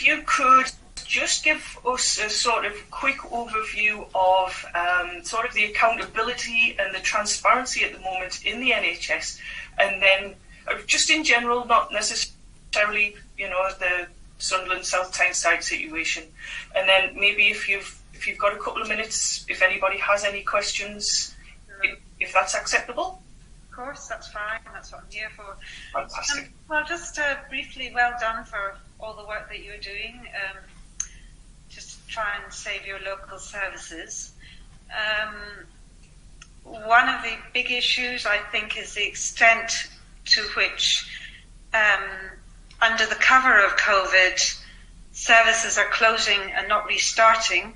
you could just give us a sort of quick overview of sort of the accountability and the transparency at the moment in the NHS, and then just in general, not necessarily, the Sunderland South Tyneside situation. And then maybe if you've got a couple of minutes, if anybody has any questions, if that's acceptable. Of course, that's fine. That's what I'm here for. Fantastic. Well, just briefly, well done for all the work that you're doing. Just try and save your local services. One of the big issues, I think, is the extent to which, under the cover of COVID, services are closing and not restarting,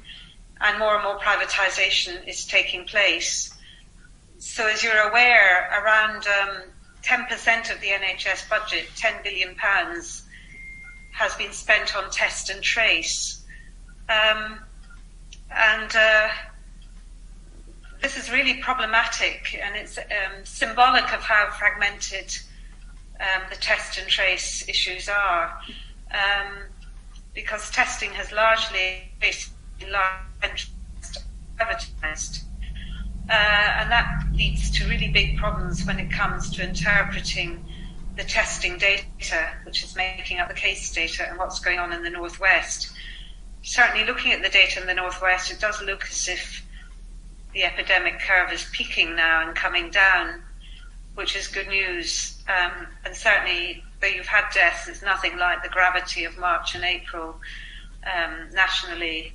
and more privatisation is taking place. So as you're aware, around 10% of the NHS budget, £10 billion, has been spent on test and trace. This is really problematic, and it's symbolic of how fragmented the test and trace issues are, because testing has largely been privatised. And that leads to really big problems when it comes to interpreting the testing data, which is making up the case data, and what's going on in the Northwest. Certainly looking at the data in the Northwest, it does look as if the epidemic curve is peaking now and coming down, which is good news. And certainly, though you've had deaths, it's nothing like the gravity of March and April nationally.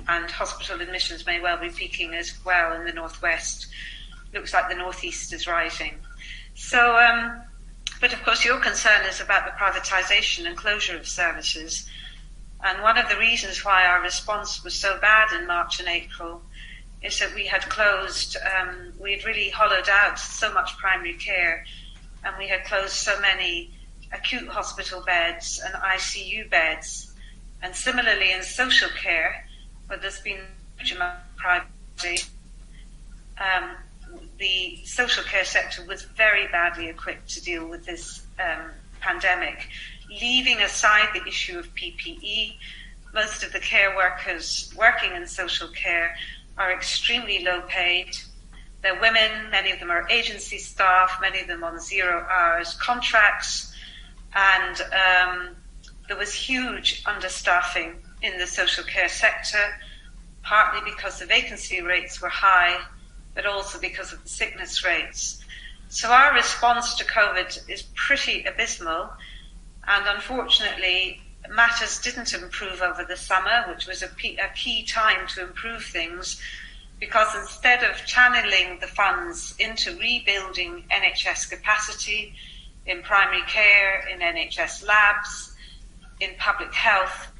And hospital admissions may well be peaking as well in the Northwest. Looks like the Northeast is rising. So, but of course your concern is about the privatisation and closure of services. And one of the reasons why our response was so bad in March and April is that we had closed, we had really hollowed out so much primary care, and we had closed so many acute hospital beds and ICU beds. And similarly in social care, where there's been a huge amount of privacy, the social care sector was very badly equipped to deal with this pandemic. Leaving aside the issue of PPE, most of the care workers working in social care are extremely low paid. They're women, many of them are agency staff, many of them on 0 hours contracts, and there was huge understaffing in the social care sector, partly because the vacancy rates were high, but also because of the sickness rates. So our response to COVID is pretty abysmal, and unfortunately matters didn't improve over the summer, which was a key time to improve things, because instead of channeling the funds into rebuilding NHS capacity in primary care, in NHS labs, in public health,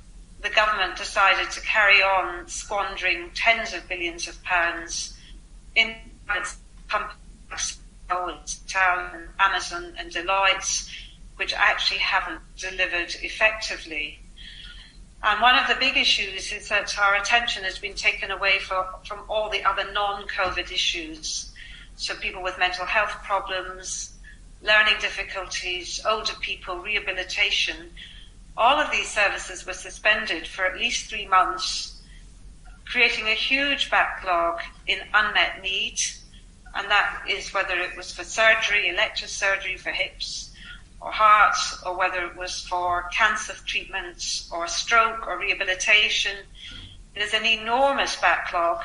the government decided to carry on squandering tens of billions of pounds in companies, Town, Amazon and Deloitte, which actually haven't delivered effectively. And one of the big issues is that our attention has been taken away from all the other non-COVID issues. So people with mental health problems, learning difficulties, older people, rehabilitation. All of these services were suspended for at least 3 months, creating a huge backlog in unmet need. And that is whether it was for surgery, elective surgery for hips or hearts, or whether it was for cancer treatments or stroke or rehabilitation. There's an enormous backlog.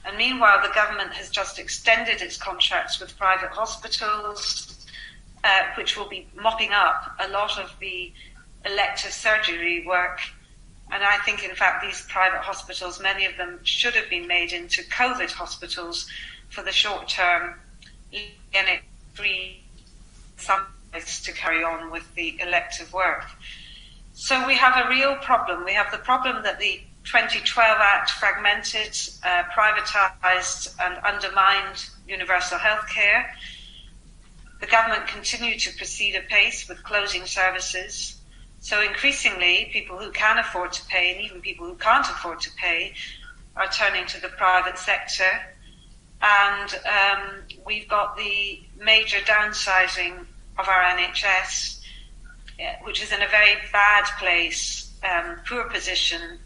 And meanwhile, the government has just extended its contracts with private hospitals, which will be mopping up a lot of the elective surgery work. And I think, in fact, these private hospitals, many of them should have been made into COVID hospitals for the short term, and it free some place to carry on with the elective work. So we have a real problem. We have the problem that the 2012 Act fragmented, privatised and undermined universal health care. The government continued to proceed apace with closing services. So increasingly, people who can afford to pay, and even people who can't afford to pay, are turning to the private sector. And we've got the major downsizing of our NHS. which is in a very bad place, poor position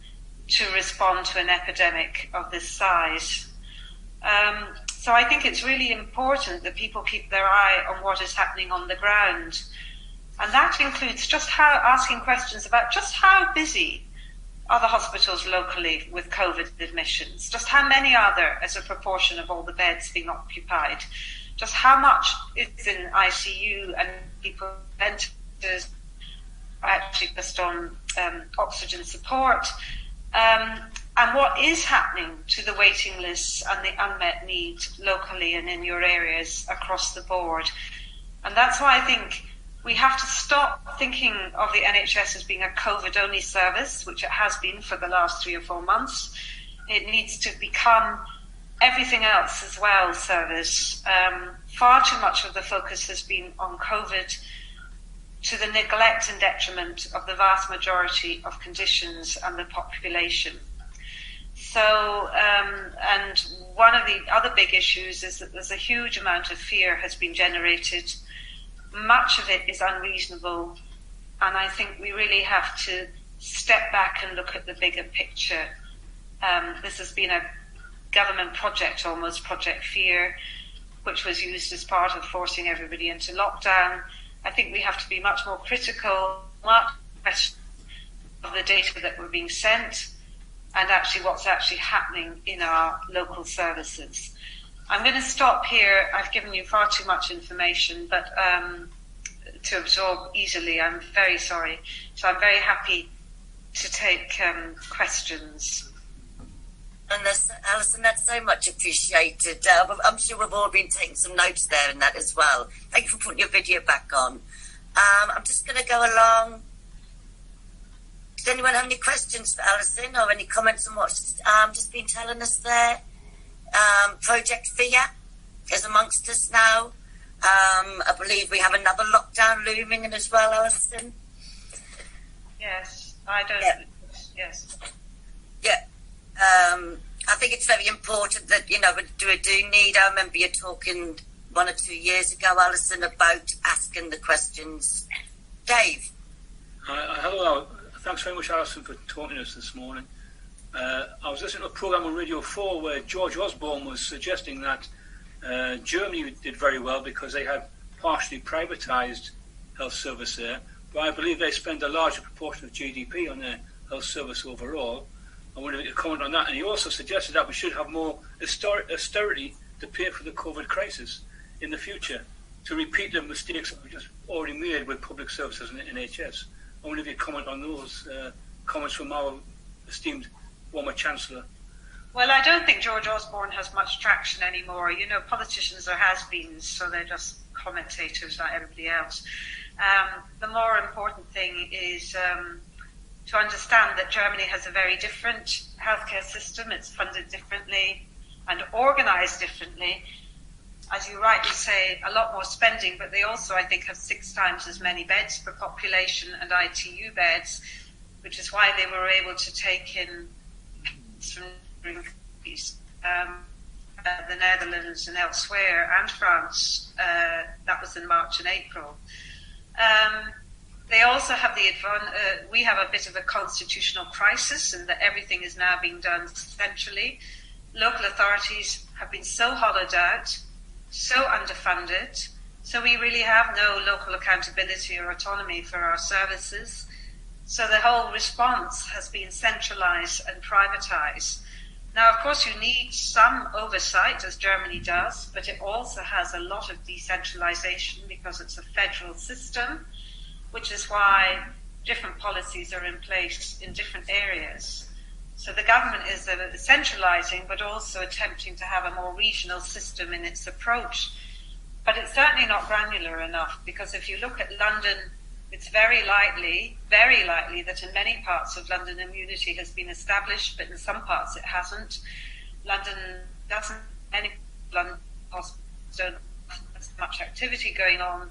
to respond to an epidemic of this size. So I think it's really important that people keep their eye on what is happening on the ground. And that includes asking questions about just how busy are the hospitals locally with COVID admissions? Just how many are there as a proportion of all the beds being occupied? Just how much is in ICU and people ventilators actually just on oxygen support? And what is happening to the waiting lists and the unmet need locally and in your areas across the board? And that's why I think we have to stop thinking of the NHS as being a COVID-only service, which it has been for the last 3 or 4 months. It needs to become everything else as well service. Far too much of the focus has been on COVID, to the neglect and detriment of the vast majority of conditions and the population. So, and one of the other big issues is that there's a huge amount of fear has been generated. Much of it is unreasonable, and I think we really have to step back and look at the bigger picture. This has been a government project, almost Project Fear, which was used as part of forcing everybody into lockdown. I think we have to be much more critical, much of the data that we're being sent, and actually what's actually happening in our local services. I'm going to stop here. I've given you far too much information, but to absorb easily. I'm very sorry. So I'm very happy to take questions. And Alison, that's so much appreciated. I'm sure we've all been taking some notes there in that as well. Thank you for putting your video back on. I'm just going to go along. Does anyone have any questions for Alison or any comments on what's just been telling us there? Project Fear is amongst us now. I believe we have another lockdown looming in as well, Alison. Yes, I don't. Yeah. Yes. Yeah. I think it's very important that, we do need, I remember you talking 1 or 2 years ago, Alison, about asking the questions. Dave? Hello. Thanks very much, Alison, for talking to us this morning. I was listening to a programme on Radio 4 where George Osborne was suggesting that Germany did very well because they had partially privatised health service there, but I believe they spend a larger proportion of GDP on their health service overall. I wonder if you could comment on that. And he also suggested that we should have more austerity to pay for the COVID crisis in the future, to repeat the mistakes that we just already made with public services and NHS. I wonder if you comment on those comments from our esteemed former Chancellor. Well, I don't think George Osborne has much traction anymore. Politicians are has-beens, so they're just commentators like everybody else. The more important thing is to understand that Germany has a very different healthcare system. It's funded differently and organised differently. As you rightly say, a lot more spending, but they also, I think, have 6 times as many beds per population and ITU beds, which is why they were able to take in from the Netherlands and elsewhere, and France. That was in March and April. They also have we have a bit of a constitutional crisis in that everything is now being done centrally. Local authorities have been so hollowed out, so underfunded, so we really have no local accountability or autonomy for our services. So the whole response has been centralised and privatised. Now, of course, you need some oversight, as Germany does, but it also has a lot of decentralisation because it's a federal system, which is why different policies are in place in different areas. So the government is centralising, but also attempting to have a more regional system in its approach. But it's certainly not granular enough, because if you look at London, it's very likely that in many parts of London immunity has been established, but in some parts it hasn't. London doesn't, any London hospitals don't have as much activity going on,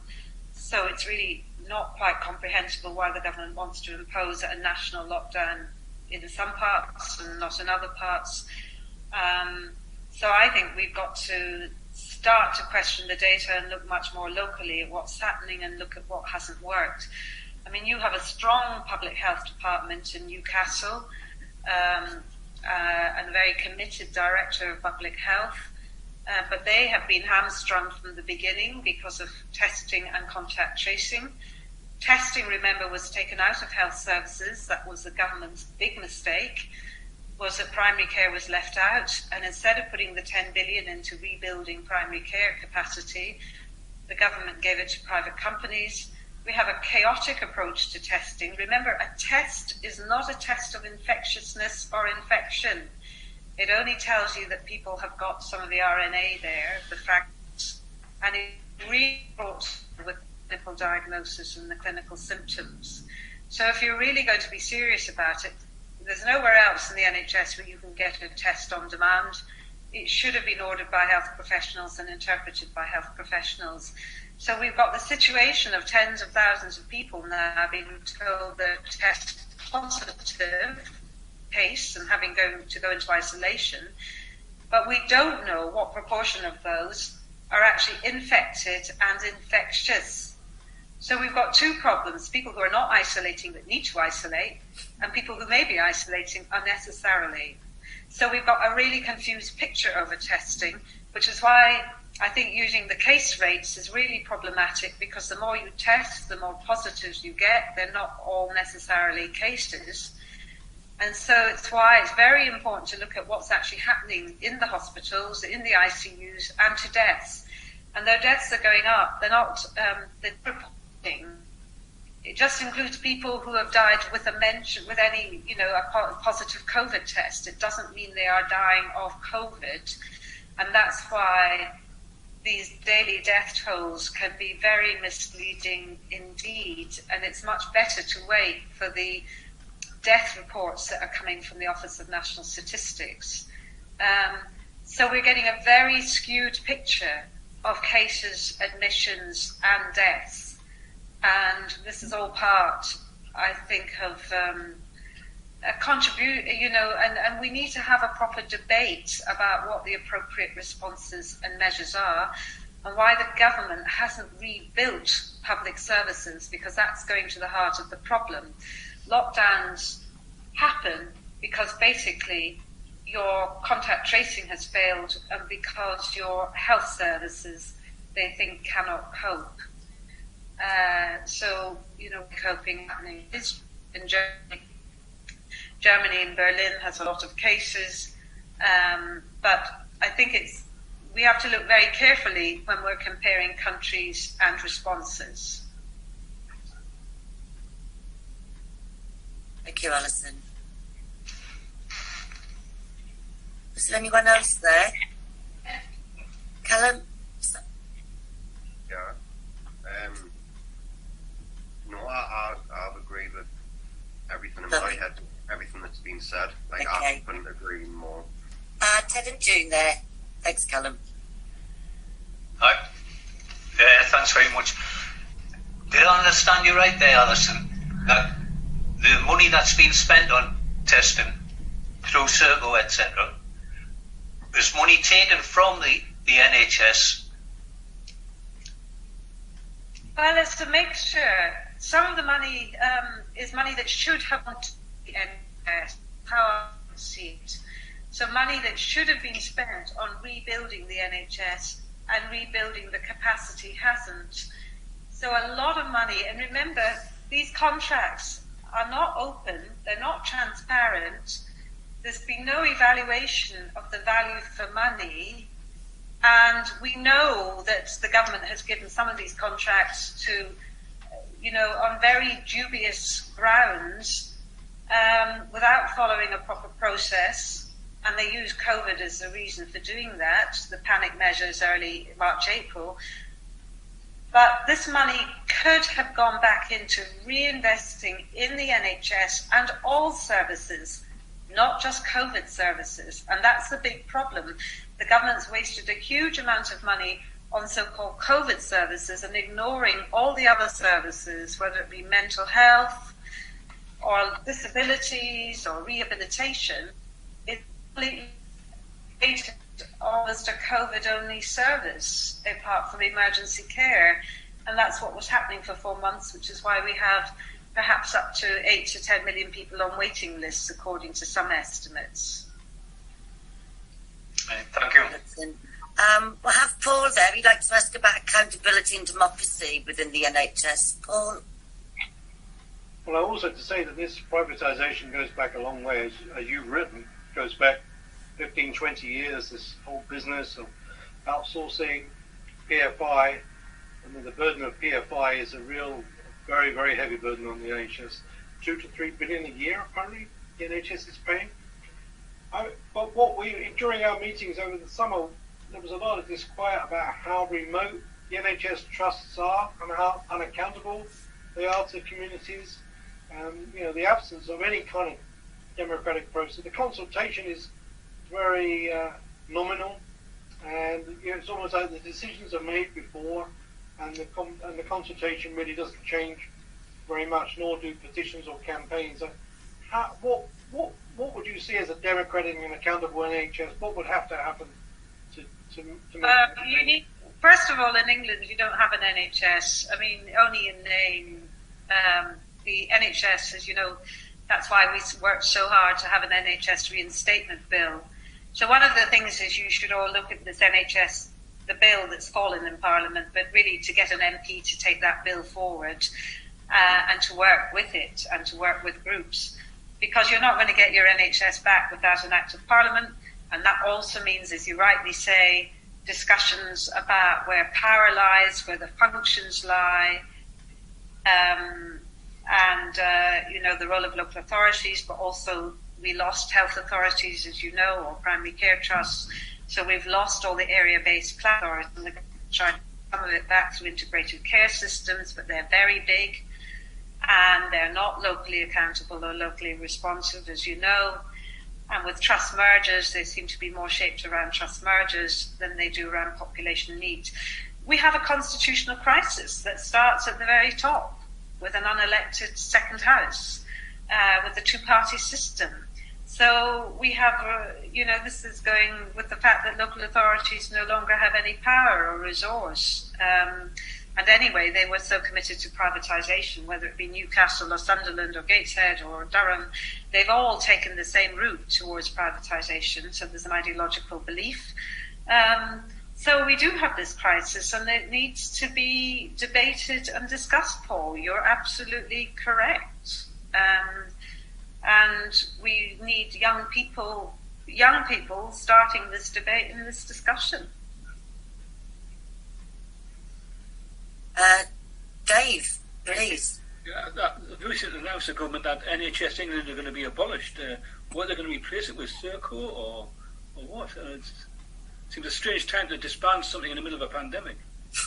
so it's really not quite comprehensible why the government wants to impose a national lockdown in some parts and not in other parts. So I think we've got to start to question the data and look much more locally at what's happening and look at what hasn't worked. I mean, you have a strong public health department in Newcastle, and a very committed director of public health, but they have been hamstrung from the beginning because of testing and contact tracing. Testing, remember, was taken out of health services. That was the government's big mistake, was that primary care was left out, and instead of putting the 10 billion into rebuilding primary care capacity, the government gave it to private companies. We have a chaotic approach to testing. Remember, a test is not a test of infectiousness or infection. It only tells you that people have got some of the RNA there, the fragments, and it really brought with clinical diagnosis and the clinical symptoms. So if you're really going to be serious about it, there's nowhere else in the NHS where you can get a test on demand. It should have been ordered by health professionals and interpreted by health professionals. So we've got the situation of tens of thousands of people now being told they're test positive case and having to go into isolation. But we don't know what proportion of those are actually infected and infectious. So we've got two problems: people who are not isolating that need to isolate, and people who may be isolating unnecessarily. So we've got a really confused picture over testing, which is why I think using the case rates is really problematic, because the more you test, the more positives you get. They're not all necessarily cases. And so it's why it's very important to look at what's actually happening in the hospitals, in the ICUs, and to deaths. And though deaths are going up, they're not they're reporting. It just includes people who have died with any, a positive COVID test. It doesn't mean they are dying of COVID. And that's why these daily death tolls can be very misleading indeed. And it's much better to wait for the death reports that are coming from the Office of National Statistics. So we're getting a very skewed picture of cases, admissions, and deaths. And this is all part, I think, of a and we need to have a proper debate about what the appropriate responses and measures are, and why the government hasn't rebuilt public services, because that's going to the heart of the problem. Lockdowns happen because basically your contact tracing has failed, and because your health services, they think, cannot cope. Coping happening is in Germany. Germany and Berlin has a lot of cases, but I think we have to look very carefully when we're comparing countries and responses. Thank you, Alison. Is there anyone else there? Callum? Yeah. I've agreed with everything in my head, everything that's been said. Okay. I couldn't agree more. Ted and June there. Thanks, Callum. Hi. Thanks very much. Did I understand you right there, Alison, that the money that's been spent on testing through Serco, etc., is money taken from the NHS? Well, it's a mixture. Some of the money is money that should have gone to the NHS, how I see it. So money that should have been spent on rebuilding the NHS and rebuilding the capacity hasn't. So a lot of money, and remember, these contracts are not open, they're not transparent, there's been no evaluation of the value for money, and we know that the government has given some of these contracts to, on very dubious grounds, without following a proper process, and they use COVID as the reason for doing that, the panic measures early March, April. But this money could have gone back into reinvesting in the NHS and all services, not just COVID services. And that's the big problem. The government's wasted a huge amount of money on so-called COVID services and ignoring all the other services, whether it be mental health or disabilities or rehabilitation. It's completely almost a COVID-only service, apart from emergency care. And that's what was happening for 4 months, which is why we have perhaps up to 8 to 10 million people on waiting lists, according to some estimates. Thank you. We'll have Paul there. He'd like to ask about accountability and democracy within the NHS. Paul? Well, I also to say that this privatisation goes back a long way, as you've written, goes back 15, 20 years, this whole business of outsourcing, PFI. I mean, the burden of PFI is a real, very, very heavy burden on the NHS. 2 to 3 billion a year, apparently, the NHS is paying. But during our meetings over the summer, there was a lot of disquiet about how remote the NHS trusts are and how unaccountable they are to communities. The absence of any kind of democratic process. The consultation is very nominal, and it's almost like the decisions are made before, and the consultation really doesn't change very much, nor do petitions or campaigns. What would you see as a democratic and accountable NHS? What would have to happen to make first of all, in England, you don't have an NHS. I mean, only in name. The NHS, as you know, that's why we worked so hard to have an NHS reinstatement bill. So one of the things is you should all look at this NHS, the bill that's fallen in Parliament, but really to get an MP to take that bill forward and to work with it and to work with groups. Because you're not going to get your NHS back without an act of Parliament. And that also means, as you rightly say, discussions about where power lies, where the functions lie, the role of local authorities, but also we lost health authorities, as you know, or primary care trusts. So we've lost all the area-based planners, and they're trying some of it back through integrated care systems, but they're very big and they're not locally accountable or locally responsive, as you know. And with trust mergers, they seem to be more shaped around trust mergers than they do around population needs. We have a constitutional crisis that starts at the very top with an unelected second house, with the two-party system. So we have, this is going with the fact that local authorities no longer have any power or resource. And anyway, they were so committed to privatisation, whether it be Newcastle or Sunderland or Gateshead or Durham, they've all taken the same route towards privatisation. So there's an ideological belief. So we do have this crisis, and it needs to be debated and discussed, Paul. You're absolutely correct. And we need young people starting this debate and this discussion. Dave, please. Recently announced the government that NHS England are going to be abolished. What they're going to replace it with, Serco or what? It seems a strange time to disband something in the middle of a pandemic.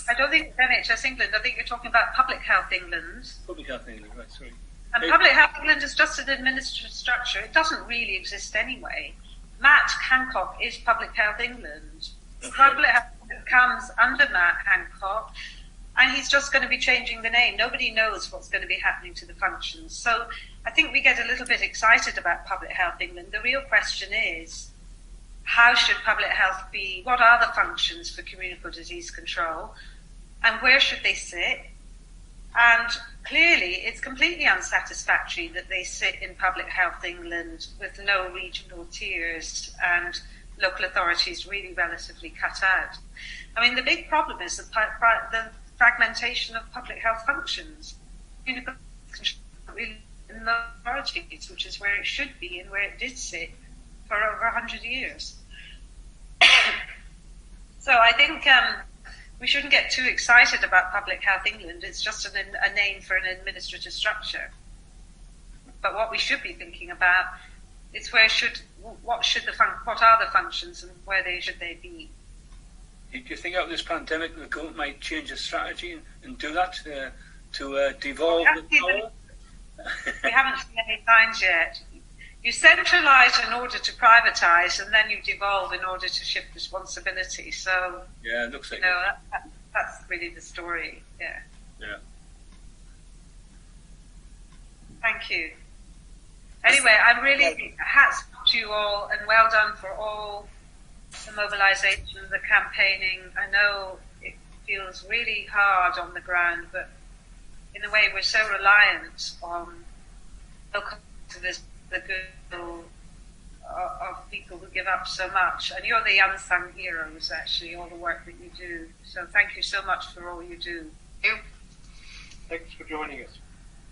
I don't think NHS England. I think you're talking about Public Health England. Public Health England, right? Sorry. And Public Health England is just an administrative structure. It doesn't really exist anyway. Matt Hancock is Public Health England. Public Health comes under Matt Hancock, and he's just going to be changing the name. Nobody knows what's going to be happening to the functions. So I think we get a little bit excited about Public Health England. The real question is, how should public health be? What are the functions for communicable disease control? And where should they sit? And clearly, it's completely unsatisfactory that they sit in Public Health England with no regional tiers and local authorities really relatively cut out. I mean, the big problem is the fragmentation of public health functions. Communicable disease control really in the authorities, which is where it should be and where it did sit for over 100 years. So I think we shouldn't get too excited about Public Health England. It's just a name for an administrative structure. But what we should be thinking about is what are the functions and where should they be? Do you think out of this pandemic the government might change its strategy and do that to devolve the power? We haven't seen any signs yet. You centralise in order to privatise, and then you devolve in order to shift responsibility. So yeah, it looks like that's really the story. Yeah. Yeah. Thank you. Anyway, I'm really hats off to you all, and well done for all the mobilisation, the campaigning. I know feels really hard on the ground, but in a way we're so reliant on local activists, the goodwill of people who give up so much. And you're the unsung heroes, actually, all the work that you do. So thank you so much for all you do. Thank you. Thanks for joining us.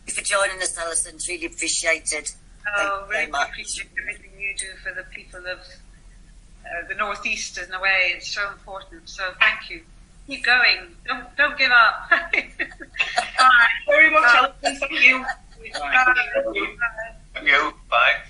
Thank you for joining us, Alison. It's really appreciated. Oh, really appreciate everything you do for the people of the Northeast in a way. It's so important. So thank you. Keep going. Don't give up. Thank you very much, Alison. Thank you. Thank you. Bye.